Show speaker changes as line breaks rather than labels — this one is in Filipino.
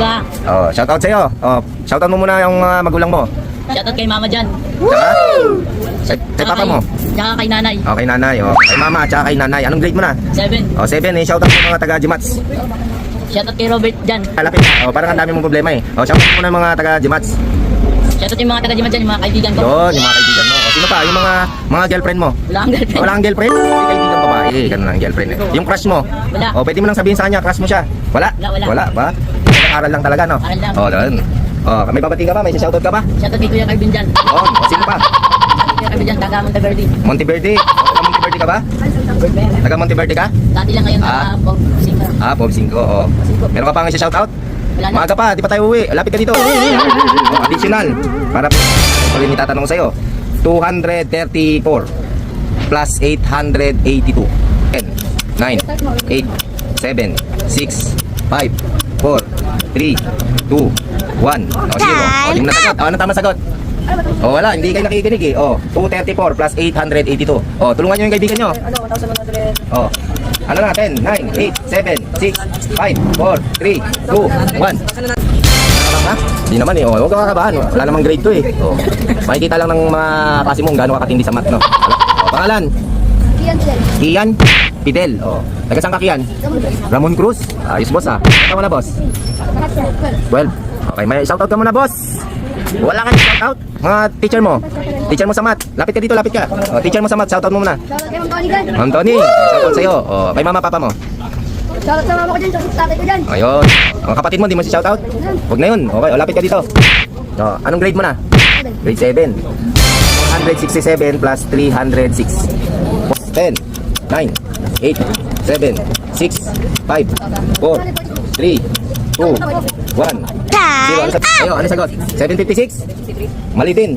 ka.
Oh, shoutout sa'yo. Oh, shoutout mo muna yung magulang mo.
Shoutout kay mama dyan.
Tsaka? Kay papa mo.
Tsaka kay nanay.
Oh, kay nanay. Oh, kay mama, tsaka kay nanay. Anong grade mo na?
7.
Oh, 7 eh. Shoutout mo mga taga Gmats.
Shoutout kay Robert dyan.
Lapit na. Oh, parang ang dami mong problema eh. Oh, shoutout mo na mga taga Gmats.
Shoutout yung mga taga-Jiman dyan, yung mga kaibigan ko.
Yun, yung mga kaibigan mo. Oh, sino pa? Yung mga girlfriend mo.
Wala akong girlfriend.
Wala kang girlfriend? May kaibigan babae. Ganun lang girlfriend eh. Yung crush mo.
Wala.
Oh, pwede mo lang sabihin sa kanya, crush mo siya. Wala?
Wala.
Wala ba? Aral lang talaga, no?
Aral lang.
Oh, doon. Oh, may babating ka ba? May shoutout ka ba?
Shoutout kay Kuya Carvin dyan.
Oh, sino pa?
Kuya Carvin dyan, taga Monteverde.
Monteverde. Taga Monteverde ka ba? Taga Monteverde ka?
Dati lang ngayon
Ah.
na Bob Singer.
Ah, Bob 5. Oo. Meron ka pa nga shoutout?
Wala na.
Maaga pa, di pa tayo uwi. Lapit ka dito. Oh, additional. Para ulit may tatanong sa'yo. 234 plus 882. 10, 9, 8, 7, 6, 5, 4, 3, 2, 1. O, sige mo. O, di mo nasagot. O, ano tama sagot? O, wala. Hindi kayo nakikinig eh. O, 234 plus 882. O, tulungan nyo yung kaibigan nyo. O, ano na? 10, 9, 8, 7, 6, 5, 4, 3, 2, 1. Ha? Hindi naman eh. Oh, huwag ka kakabahan. Wala namang grade 2 eh. Oh. Makikita lang ng mga klase mong gano'n katindi sa math, no? Oh, pangalan? Kian Fidel. Oh. Taga saan ka, Kian? Ramon Cruz. Ayos, boss, ah. Ikaw mo na, boss? 12. Okay, may shoutout ka muna, boss. Wala kang shoutout? Mga teacher mo. Teacher mo sa math. Lapit ka dito, lapit ka. Oh, teacher mo sa math, shoutout mo muna. Anthony, shoutout sa'yo. Oh, kay mama, papa mo.
Shoutout sa mama ko dyan, sa tatay ko dyan.
Ayun. Mga kapatid mo, di mo si shoutout? Huwag na yun. Okay, o, lapit ka dito. So, anong grade mo na? Grade 7. 167 plus 306. 10, 9, 8, 7, 6, 5, 4, 3, 2, 1. 0. Ano sagot? 756? Mali din.